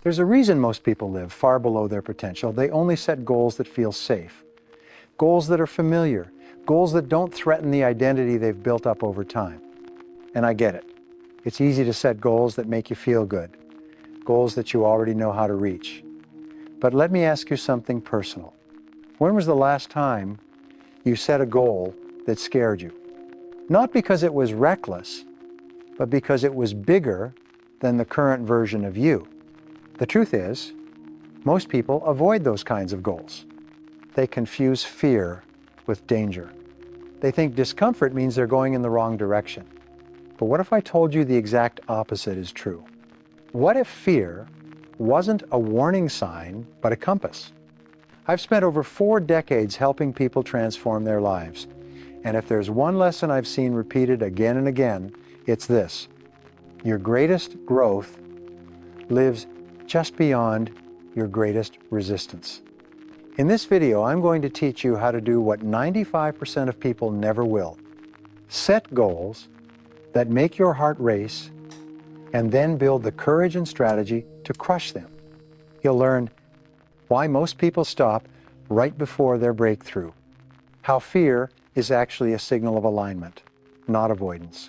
There's a reason most people live far below their potential. They only set goals that feel safe, goals that are familiar, goals that don't threaten the identity they've built up over time. And I get it. It's easy to set goals that make you feel good, goals that you already know how to reach. But let me ask you something personal. When was the last time you set a goal that scared you? Not because it was reckless, but because it was bigger than the current version of you. The truth is, most people avoid those kinds of goals. They confuse fear with danger. They think discomfort means they're going in the wrong direction. But what if I told you the exact opposite is true? What if fear wasn't a warning sign, but a compass? I've spent over 4 decades helping people transform their lives. And if there's one lesson I've seen repeated again and again, it's this: your greatest growth lives just beyond your greatest resistance. In this video, I'm going to teach you how to do what 95% of people never will. Set goals that make your heart race, and then build the courage and strategy to crush them. You'll learn why most people stop right before their breakthrough, how fear is actually a signal of alignment, not avoidance,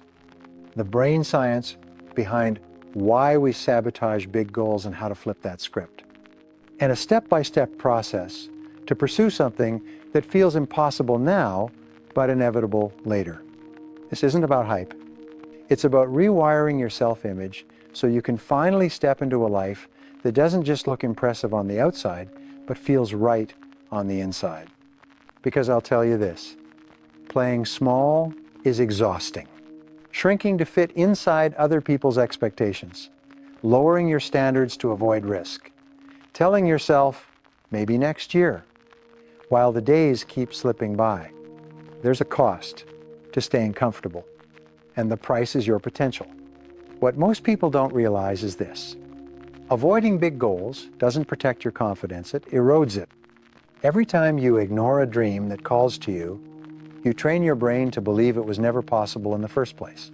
the brain science behind why we sabotage big goals and how to flip that script, and a step-by-step process to pursue something that feels impossible now, but inevitable later. This isn't about hype. It's about rewiring your self-image so you can finally step into a life that doesn't just look impressive on the outside, but feels right on the inside. Because I'll tell you this, playing small is exhausting. Shrinking to fit inside other people's expectations, lowering your standards to avoid risk, telling yourself, maybe next year, while the days keep slipping by. There's a cost to staying comfortable, and the price is your potential. What most people don't realize is this: avoiding big goals doesn't protect your confidence, it erodes it. Every time you ignore a dream that calls to you, you train your brain to believe it was never possible in the first place.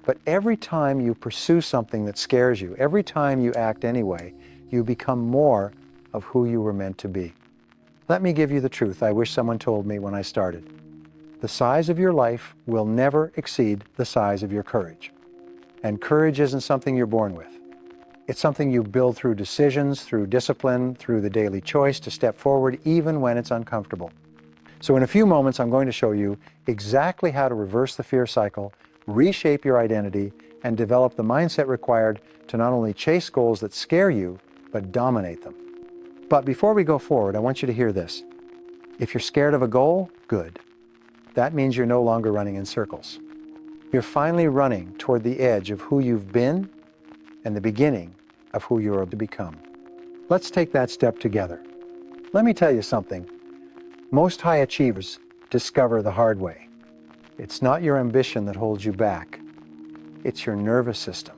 But every time you pursue something that scares you, every time you act anyway, you become more of who you were meant to be. Let me give you the truth I wish someone told me when I started. The size of your life will never exceed the size of your courage. And courage isn't something you're born with. It's something you build through decisions, through discipline, through the daily choice to step forward even when it's uncomfortable. So in a few moments, I'm going to show you exactly how to reverse the fear cycle, reshape your identity, and develop the mindset required to not only chase goals that scare you, but dominate them. But before we go forward, I want you to hear this. If you're scared of a goal, good. That means you're no longer running in circles. You're finally running toward the edge of who you've been and the beginning of who you're to become. Let's take that step together. Let me tell you something. Most high achievers discover the hard way. It's not your ambition that holds you back. It's your nervous system.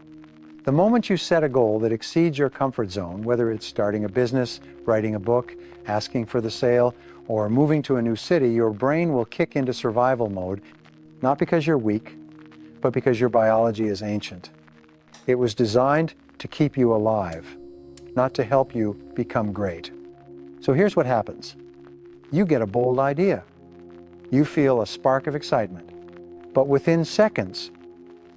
The moment you set a goal that exceeds your comfort zone, whether it's starting a business, writing a book, asking for the sale, or moving to a new city, your brain will kick into survival mode, not because you're weak, but because your biology is ancient. It was designed to keep you alive, not to help you become great. So here's what happens. You get a bold idea. You feel a spark of excitement. But within seconds,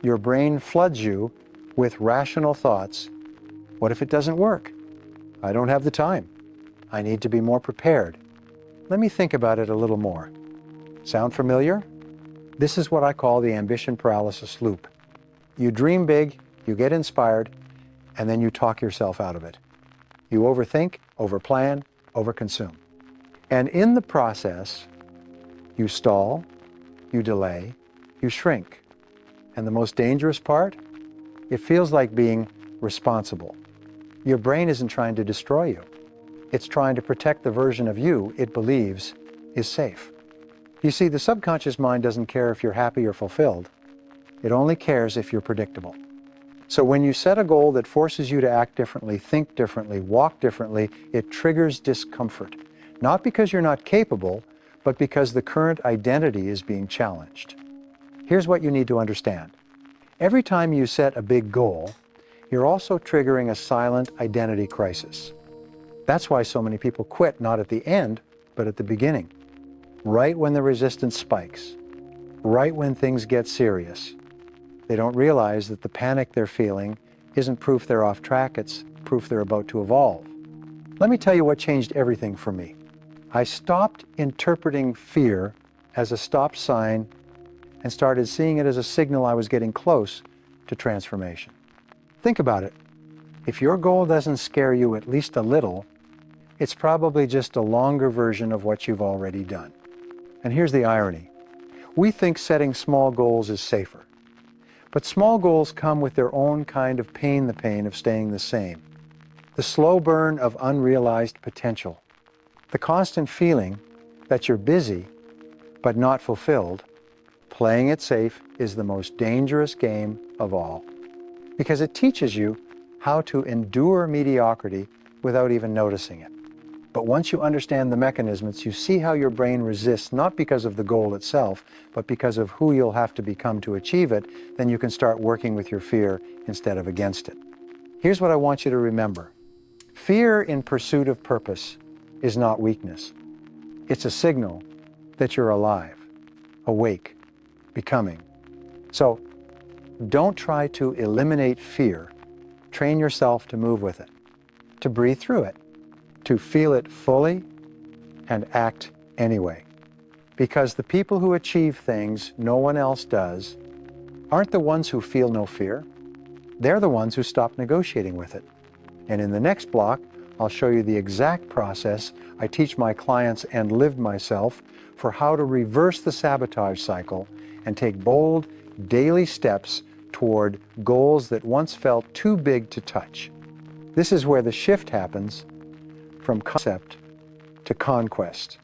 your brain floods you with rational thoughts. What if it doesn't work? I don't have the time. I need to be more prepared. Let me think about it a little more. Sound familiar? This is what I call the ambition paralysis loop. You dream big, you get inspired, and then you talk yourself out of it. You overthink, overplan, overconsume. And in the process, you stall, you delay, you shrink. And the most dangerous part? It feels like being responsible. Your brain isn't trying to destroy you. It's trying to protect the version of you it believes is safe. You see, the subconscious mind doesn't care if you're happy or fulfilled. It only cares if you're predictable. So when you set a goal that forces you to act differently, think differently, walk differently, it triggers discomfort. Not because you're not capable, but because the current identity is being challenged. Here's what you need to understand. Every time you set a big goal, you're also triggering a silent identity crisis. That's why so many people quit, not at the end, but at the beginning. Right when the resistance spikes, right when things get serious. They don't realize that the panic they're feeling isn't proof they're off track, it's proof they're about to evolve. Let me tell you what changed everything for me. I stopped interpreting fear as a stop sign and started seeing it as a signal I was getting close to transformation. Think about it. If your goal doesn't scare you at least a little, it's probably just a longer version of what you've already done. And here's the irony. We think setting small goals is safer. But small goals come with their own kind of pain, the pain of staying the same. The slow burn of unrealized potential. The constant feeling that you're busy, but not fulfilled. Playing it safe is the most dangerous game of all. Because it teaches you how to endure mediocrity without even noticing it. But once you understand the mechanisms, you see how your brain resists, not because of the goal itself, but because of who you'll have to become to achieve it, then you can start working with your fear instead of against it. Here's what I want you to remember. Fear in pursuit of purpose is not weakness. It's a signal that you're alive, awake, becoming. So don't try to eliminate fear. Train yourself to move with it, to breathe through it, to feel it fully and act anyway. Because the people who achieve things no one else does aren't the ones who feel no fear. They're the ones who stop negotiating with it. And in the next block, I'll show you the exact process I teach my clients and lived myself for how to reverse the sabotage cycle and take bold, daily steps toward goals that once felt too big to touch. This is where the shift happens from concept to conquest.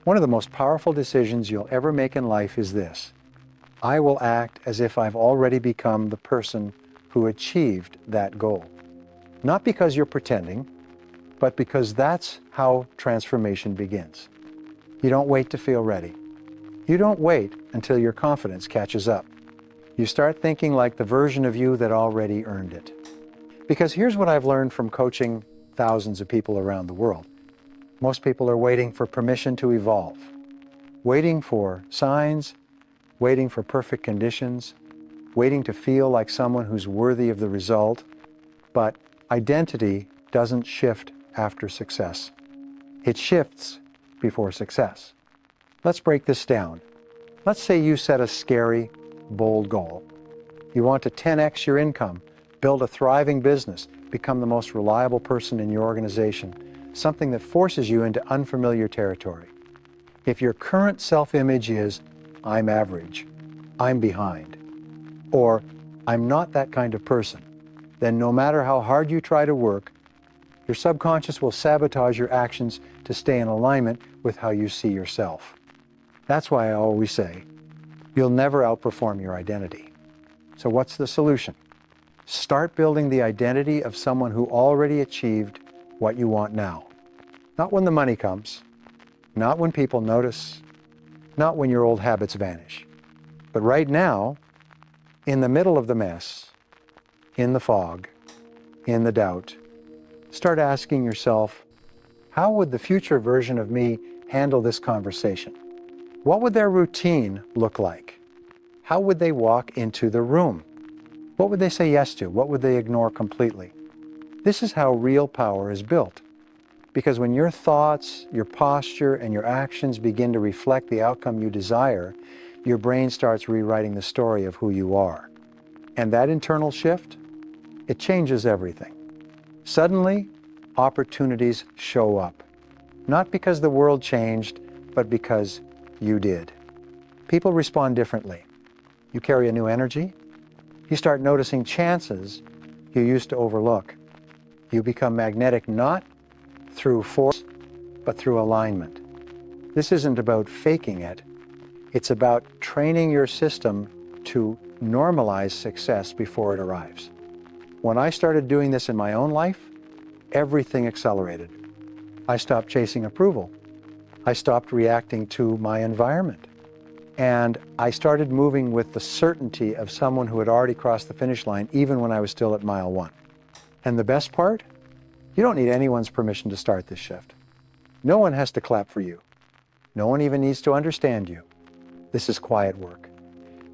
One of the most powerful decisions you'll ever make in life is this: I will act as if I've already become the person who achieved that goal. Not because you're pretending, but because that's how transformation begins. You don't wait to feel ready. You don't wait until your confidence catches up. You start thinking like the version of you that already earned it. Because here's what I've learned from coaching thousands of people around the world. Most people are waiting for permission to evolve, waiting for signs, waiting for perfect conditions, waiting to feel like someone who's worthy of the result. But identity doesn't shift after success. It shifts before success. Let's break this down. Let's say you set a scary, bold goal. You want to 10x your income, build a thriving business, become the most reliable person in your organization, something that forces you into unfamiliar territory. If your current self-image is, I'm average, I'm behind, or I'm not that kind of person, then no matter how hard you try to work, your subconscious will sabotage your actions to stay in alignment with how you see yourself. That's why I always say, you'll never outperform your identity. So what's the solution? Start building the identity of someone who already achieved what you want now. Not when the money comes, not when people notice, not when your old habits vanish. But right now, in the middle of the mess, in the fog, in the doubt, start asking yourself, how would the future version of me handle this conversation? What would their routine look like? How would they walk into the room? What would they say yes to? What would they ignore completely? This is how real power is built. Because when your thoughts, your posture, and your actions begin to reflect the outcome you desire, your brain starts rewriting the story of who you are. And that internal shift, it changes everything. Suddenly, opportunities show up. Not because the world changed, but because you did. People respond differently. You carry a new energy. You start noticing chances you used to overlook. You become magnetic not through force, but through alignment. This isn't about faking it. It's about training your system to normalize success before it arrives. When I started doing this in my own life, everything accelerated. I stopped chasing approval. I stopped reacting to my environment. And I started moving with the certainty of someone who had already crossed the finish line, even when I was still at mile 1. And the best part? You don't need anyone's permission to start this shift. No one has to clap for you. No one even needs to understand you. This is quiet work,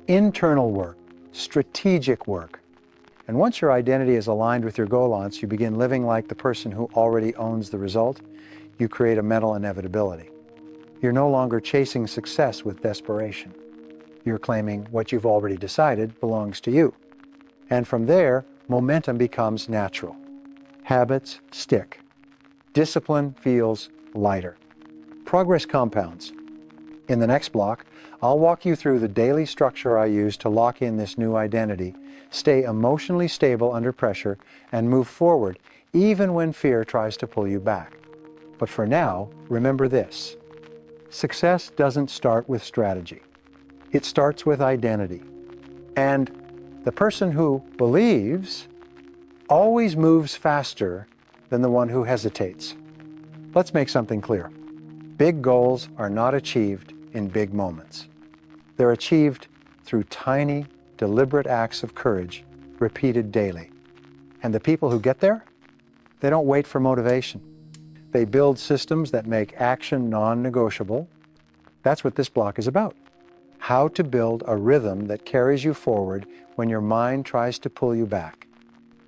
internal work, strategic work. And once your identity is aligned with your goal launch, you begin living like the person who already owns the result. You create a mental inevitability. You're no longer chasing success with desperation. You're claiming what you've already decided belongs to you. And from there, momentum becomes natural. Habits stick. Discipline feels lighter. Progress compounds. In the next block, I'll walk you through the daily structure I use to lock in this new identity, stay emotionally stable under pressure, and move forward even when fear tries to pull you back. But for now, remember this. Success doesn't start with strategy. It starts with identity. And the person who believes always moves faster than the one who hesitates. Let's make something clear. Big goals are not achieved in big moments. They're achieved through tiny, deliberate acts of courage repeated daily. And the people who get there, they don't wait for motivation. They build systems that make action non-negotiable. That's what this block is about. How to build a rhythm that carries you forward when your mind tries to pull you back.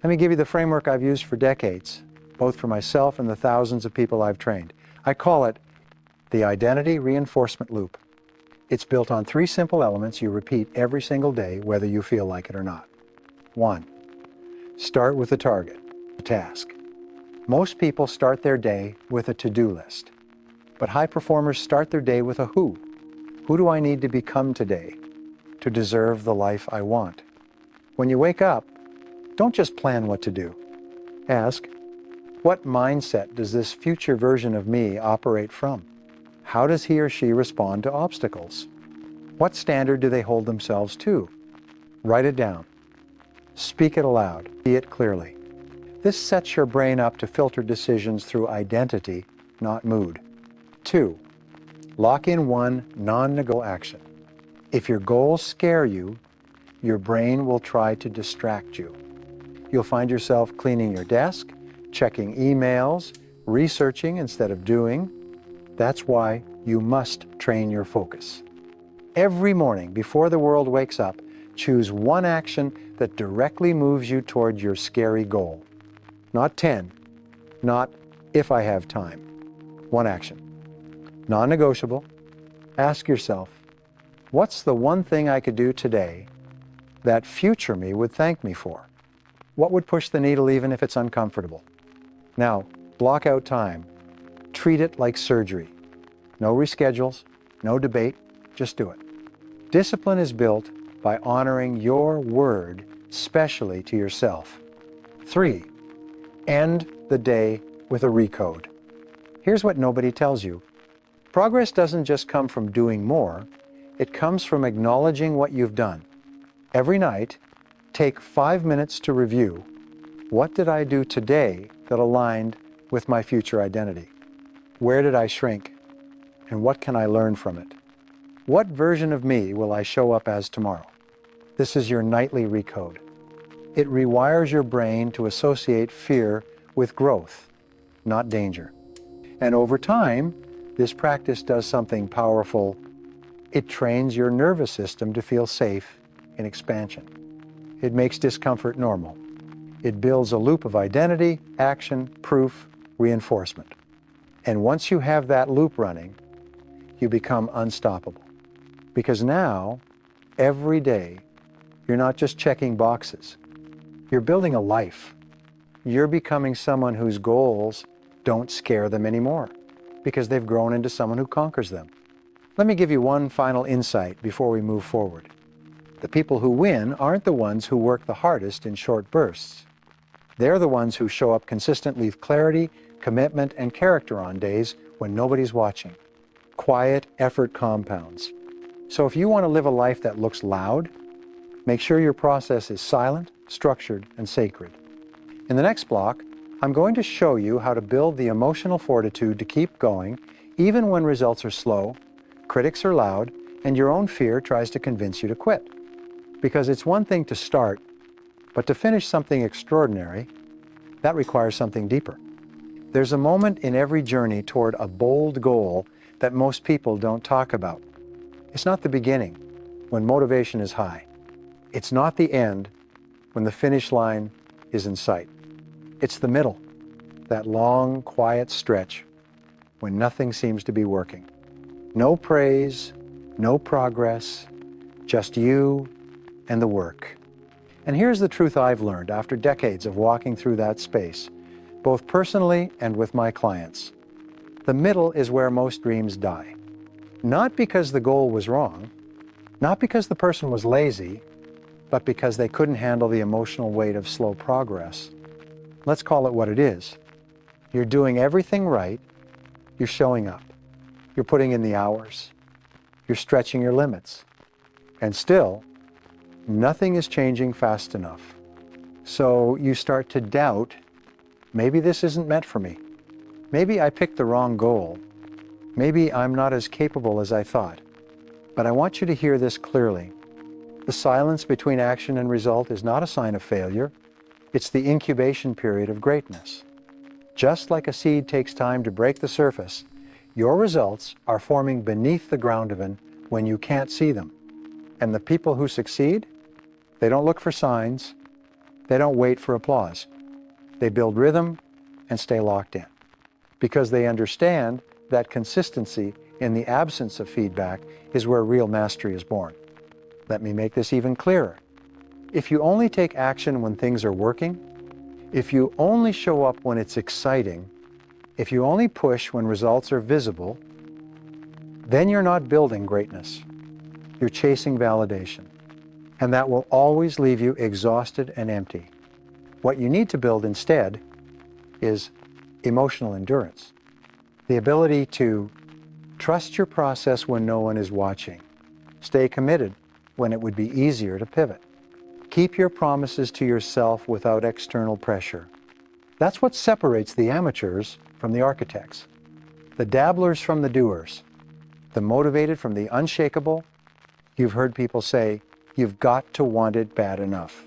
Let me give you the framework I've used for decades, both for myself and the thousands of people I've trained. I call it the identity reinforcement loop. It's built on 3 simple elements you repeat every single day, whether you feel like it or not. 1. Start with a target, a task. Most people start their day with a to-do list, but high performers start their day with a who. Who do I need to become today to deserve the life I want? When you wake up, don't just plan what to do. Ask, what mindset does this future version of me operate from? How does he or she respond to obstacles? What standard do they hold themselves to? Write it down. Speak it aloud. See it clearly. This sets your brain up to filter decisions through identity, not mood. 2. Lock in one non-negotiable action. If your goals scare you, your brain will try to distract you. You'll find yourself cleaning your desk, checking emails, researching instead of doing. That's why you must train your focus. Every morning before the world wakes up, choose one action that directly moves you toward your scary goal. Not 10, not if I have time. One action. Non-negotiable. Ask yourself, what's the one thing I could do today that future me would thank me for? What would push the needle even if it's uncomfortable? Now, block out time. Treat it like surgery. No reschedules, no debate, just do it. Discipline is built by honoring your word, especially to yourself. 3. End the day with a recode. Here's what nobody tells you. Progress doesn't just come from doing more, it comes from acknowledging what you've done. Every night, take 5 minutes to review. What did I do today that aligned with my future identity? Where did I shrink? And what can I learn from it? What version of me will I show up as tomorrow? This is your nightly recode. It rewires your brain to associate fear with growth, not danger. And over time, this practice does something powerful. It trains your nervous system to feel safe in expansion. It makes discomfort normal. It builds a loop of identity, action, proof, reinforcement. And once you have that loop running, you become unstoppable. Because now, every day, you're not just checking boxes. You're building a life. You're becoming someone whose goals don't scare them anymore because they've grown into someone who conquers them. Let me give you one final insight before we move forward. The people who win aren't the ones who work the hardest in short bursts. They're the ones who show up consistently with clarity, commitment, and character on days when nobody's watching. Quiet effort compounds. So if you want to live a life that looks loud, make sure your process is silent, structured, and sacred. In the next block, I'm going to show you how to build the emotional fortitude to keep going even when results are slow, critics are loud, and your own fear tries to convince you to quit. Because it's one thing to start, but to finish something extraordinary, That requires something deeper. There's a moment in every journey toward a bold goal that most people don't talk about. It's not the beginning, when motivation is high. It's not the end, when the finish line is in sight. It's the middle, that long, quiet stretch when nothing seems to be working. No praise, no progress, just you and the work. And here's the truth I've learned after decades of walking through that space, both personally and with my clients. The middle is where most dreams die. Not because the goal was wrong, not because the person was lazy, but because they couldn't handle the emotional weight of slow progress. Let's call it what it is. You're doing everything right. You're showing up. You're putting in the hours. You're stretching your limits. And still, nothing is changing fast enough. So you start to doubt, maybe this isn't meant for me. Maybe I picked the wrong goal. Maybe I'm not as capable as I thought. But I want you to hear this clearly. The silence between action and result is not a sign of failure. It's the incubation period of greatness. Just like a seed takes time to break the surface, your results are forming beneath the ground even when you can't see them. And the people who succeed, they don't look for signs. They don't wait for applause. They build rhythm and stay locked in because they understand that consistency in the absence of feedback is where real mastery is born. Let me make this even clearer. If you only take action when things are working, if you only show up when it's exciting, if you only push when results are visible, then you're not building greatness. You're chasing validation. And that will always leave you exhausted and empty. What you need to build instead is emotional endurance. The ability to trust your process when no one is watching. Stay committed when it would be easier to pivot. Keep your promises to yourself without external pressure. That's what separates the amateurs from the architects, the dabblers from the doers, the motivated from the unshakable. You've heard people say, you've got to want it bad enough.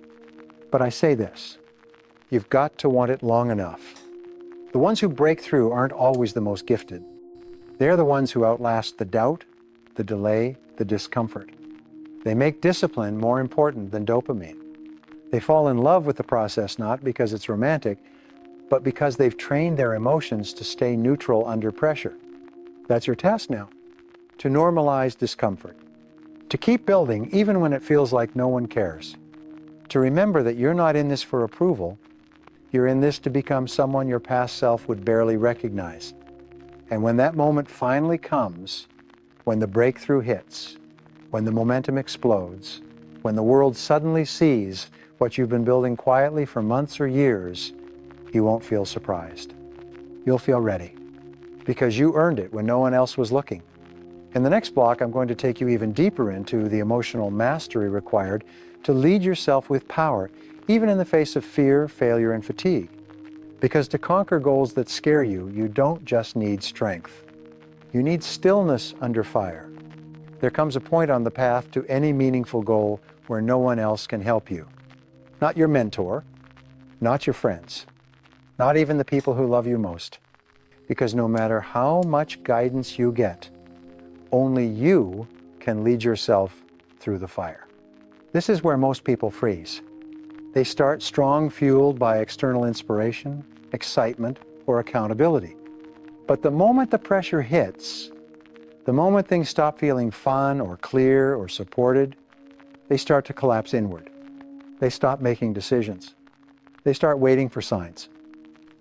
But I say this, you've got to want it long enough. The ones who break through aren't always the most gifted. They're the ones who outlast the doubt, the delay, the discomfort. They make discipline more important than dopamine. They fall in love with the process not because it's romantic, but because they've trained their emotions to stay neutral under pressure. That's your task now, to normalize discomfort, to keep building even when it feels like no one cares, to remember that you're not in this for approval, you're in this to become someone your past self would barely recognize. And when that moment finally comes, when the breakthrough hits, when the momentum explodes, when the world suddenly sees what you've been building quietly for months or years, you won't feel surprised. You'll feel ready, because you earned it when no one else was looking. In the next block, I'm going to take you even deeper into the emotional mastery required to lead yourself with power, even in the face of fear, failure, and fatigue. Because to conquer goals that scare you, you don't just need strength. You need stillness under fire. There comes a point on the path to any meaningful goal where no one else can help you. Not your mentor, not your friends, not even the people who love you most. Because no matter how much guidance you get, only you can lead yourself through the fire. This is where most people freeze. They start strong, fueled by external inspiration, excitement, or accountability. But the moment the pressure hits, the moment things stop feeling fun or clear or supported, they start to collapse inward. They stop making decisions. They start waiting for signs.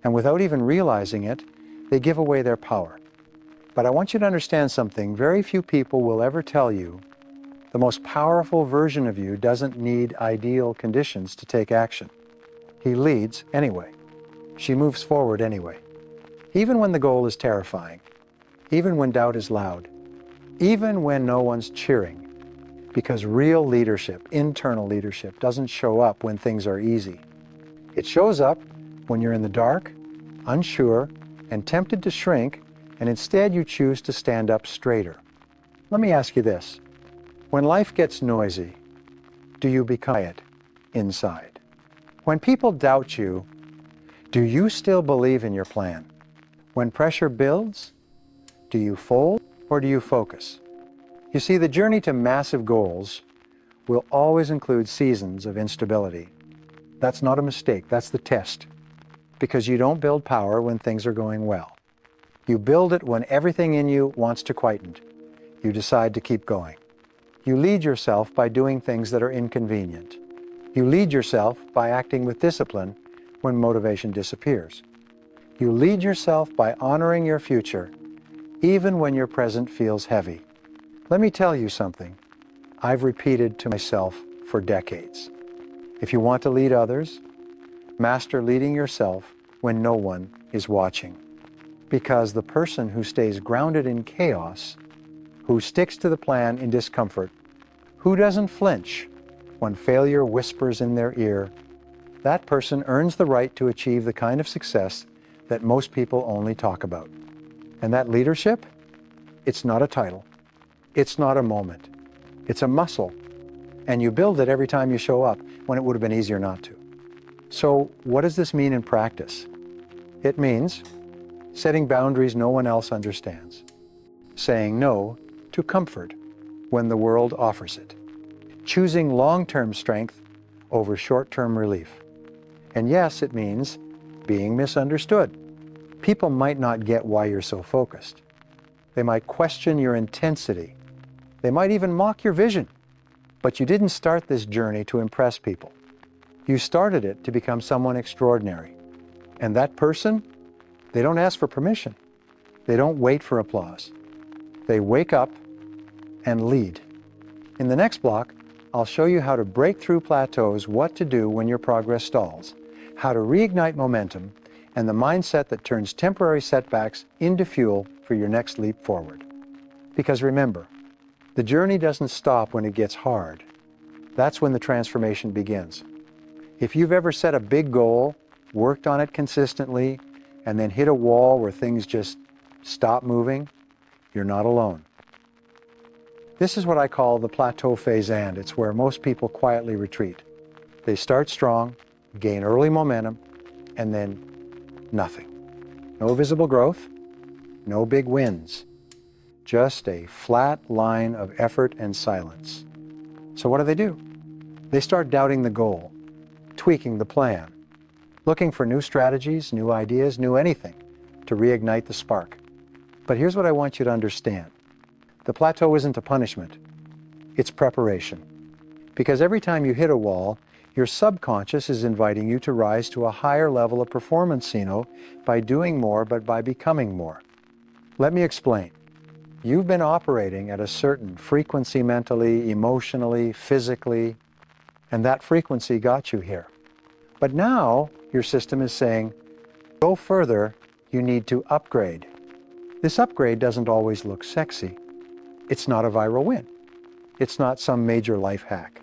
And without even realizing it, they give away their power. But I want you to understand something. Very few people will ever tell you the most powerful version of you doesn't need ideal conditions to take action. He leads anyway. She moves forward anyway. Even when the goal is terrifying, even when doubt is loud, even when no one's cheering, because real leadership, internal leadership, doesn't show up when things are easy. It shows up when you're in the dark, unsure, and tempted to shrink, and instead you choose to stand up straighter. Let me ask you this. When life gets noisy, do you become quiet inside? When people doubt you, Do you still believe in your plan? When pressure builds, do you fold or do you focus? You see, the journey to massive goals will always include seasons of instability. That's not a mistake, that's the test. Because you don't build power when things are going well. You build it when everything in you wants to quieten. You decide to keep going. You lead yourself by doing things that are inconvenient. You lead yourself by acting with discipline when motivation disappears. You lead yourself by honoring your future, even when your present feels heavy. Let me tell you something I've repeated to myself for decades. If you want to lead others, master leading yourself when no one is watching. Because the person who stays grounded in chaos, who sticks to the plan in discomfort, who doesn't flinch when failure whispers in their ear, that person earns the right to achieve the kind of success that most people only talk about. And that leadership, it's not a title. It's not a moment. It's a muscle. And you build it every time you show up when it would have been easier not to. So what does this mean in practice? It means setting boundaries no one else understands. Saying no to comfort when the world offers it. Choosing long-term strength over short-term relief. And yes, it means being misunderstood. People might not get why you're so focused. They might question your intensity. They might even mock your vision. But you didn't start this journey to impress people. You started it to become someone extraordinary. And that person, they don't ask for permission. They don't wait for applause. They wake up and lead. In the next block, I'll show you how to break through plateaus, what to do when your progress stalls, how to reignite momentum, and the mindset that turns temporary setbacks into fuel for your next leap forward. Because remember, the journey doesn't stop when it gets hard. That's when the transformation begins. If you've ever set a big goal, worked on it consistently, and then hit a wall where things just stop moving, you're not alone. This is what I call the plateau phase, and it's where most people quietly retreat. They start strong, gain early momentum, and then nothing. No visible growth, no big wins, just a flat line of effort and silence. So what do? They start doubting the goal, tweaking the plan, looking for new strategies, new ideas, new anything to reignite the spark. But here's what I want you to understand. The plateau isn't a punishment, it's preparation. Because every time you hit a wall, your subconscious is inviting you to rise to a higher level of performance, by doing more, but by becoming more. Let me explain. You've been operating at a certain frequency mentally, emotionally, physically, and that frequency got you here. But now your system is saying, go further, you need to upgrade. This upgrade doesn't always look sexy. It's not a viral win. It's not some major life hack.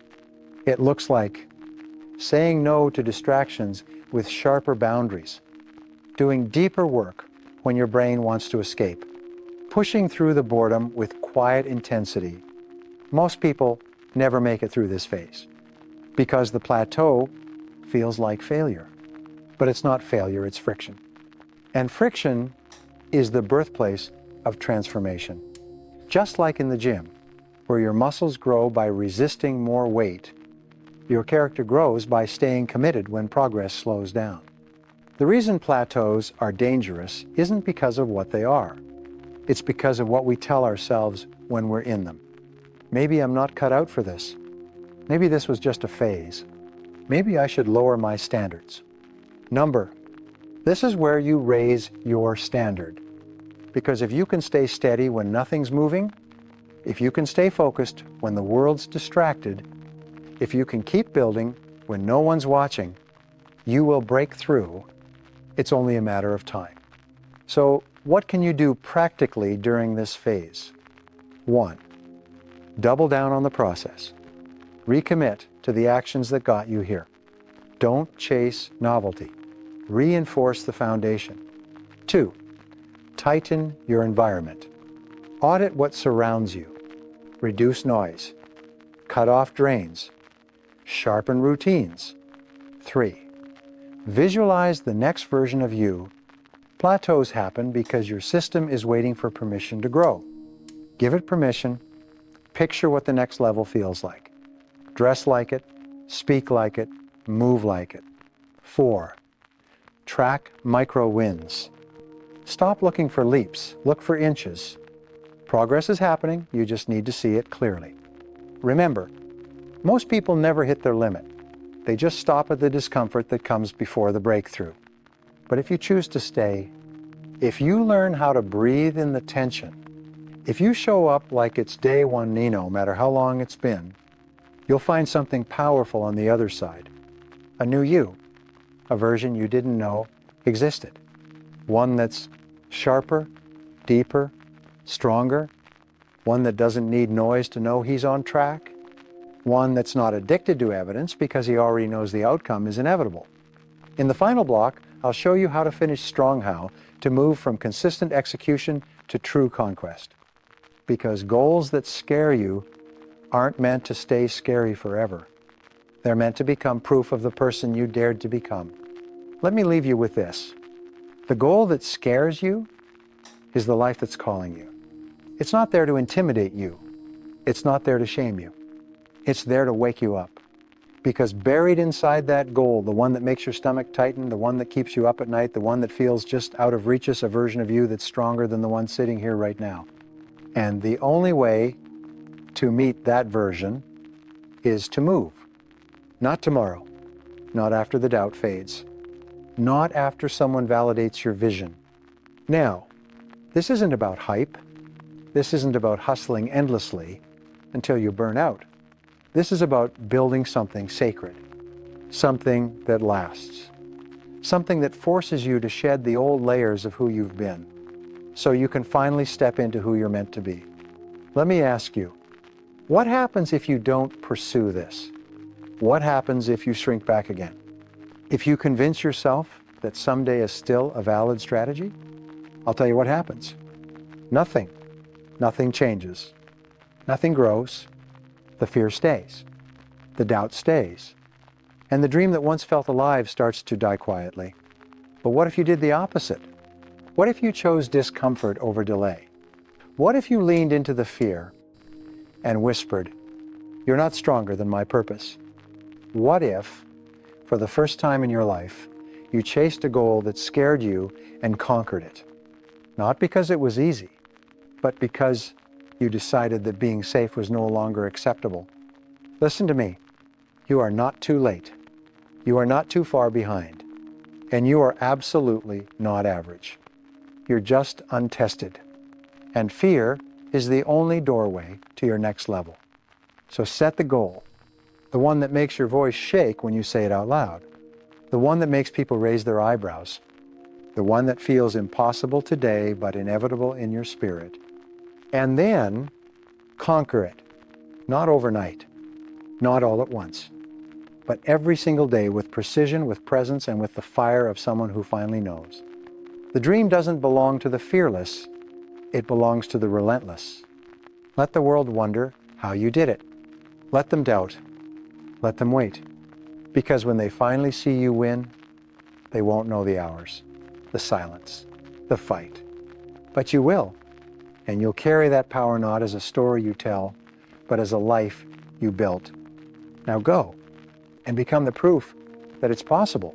It looks like saying no to distractions with sharper boundaries, doing deeper work when your brain wants to escape, pushing through the boredom with quiet intensity. Most people never make it through this phase because the plateau feels like failure. But it's not failure, it's friction. And friction is the birthplace of transformation. Just like in the gym, where your muscles grow by resisting more weight, your character grows by staying committed when progress slows down. The reason plateaus are dangerous isn't because of what they are. It's because of what we tell ourselves when we're in them. Maybe I'm not cut out for this. Maybe this was just a phase. Maybe I should lower my standards. This is where you raise your standard. Because if you can stay steady when nothing's moving, if you can stay focused when the world's distracted, if you can keep building when no one's watching, you will break through. It's only a matter of time. So what can you do practically during this phase? 1, double down on the process. Recommit to the actions that got you here. Don't chase novelty. Reinforce the foundation. 2, tighten your environment. Audit what surrounds you. Reduce noise. Cut off drains. Sharpen routines. 3, Visualize the next version of you. Plateaus happen because your system is waiting for permission to grow. Give it permission. Picture what the next level feels like. Dress like it, speak like it, move like it. 4. Track micro wins. Stop looking for leaps, look for inches. Progress is happening, you just need to see it clearly. Remember, most people never hit their limit. They just stop at the discomfort that comes before the breakthrough. But if you choose to stay, if you learn how to breathe in the tension, if you show up like it's day one Nino, no matter how long it's been, you'll find something powerful on the other side. A new you, a version you didn't know existed. One that's sharper, deeper, stronger, one that doesn't need noise to know he's on track, one that's not addicted to evidence because he already knows the outcome is inevitable. In the final block, I'll show you how to finish strong how to move from consistent execution to true conquest. Because goals that scare you aren't meant to stay scary forever. They're meant to become proof of the person you dared to become. Let me leave you with this. The goal that scares you is the life that's calling you. It's not there to intimidate you. It's not there to shame you. It's there to wake you up. Because buried inside that goal, the one that makes your stomach tighten, the one that keeps you up at night, the one that feels just out of reach, is a version of you that's stronger than the one sitting here right now. And the only way to meet that version is to move. Not tomorrow, not after the doubt fades, not after someone validates your vision. Now, this isn't about hype. This isn't about hustling endlessly until you burn out. This is about building something sacred, something that lasts, something that forces you to shed the old layers of who you've been, so you can finally step into who you're meant to be. Let me ask you, what happens if you don't pursue this? What happens if you shrink back again? If you convince yourself that someday is still a valid strategy, I'll tell you what happens. Nothing. Nothing changes. Nothing grows. The fear stays. The doubt stays. And the dream that once felt alive starts to die quietly. But what if you did the opposite? What if you chose discomfort over delay? What if you leaned into the fear and whispered, "You're not stronger than my purpose"? What if, for the first time in your life, you chased a goal that scared you and conquered it? Not because it was easy, but because you decided that being safe was no longer acceptable. Listen to me. You are not too late. You are not too far behind. And you are absolutely not average. You're just untested. And fear is the only doorway to your next level. So set the goal. The one that makes your voice shake when you say it out loud. The one that makes people raise their eyebrows. The one that feels impossible today but inevitable in your spirit. And then conquer it. Not overnight. Not all at once. But every single day with precision, with presence, and with the fire of someone who finally knows. The dream doesn't belong to the fearless. It belongs to the relentless. Let the world wonder how you did it. Let them doubt. Let them wait. Because when they finally see you win, they won't know the hours, the silence, the fight. But you will. And you'll carry that power not as a story you tell, but as a life you built. Now go and become the proof that it's possible.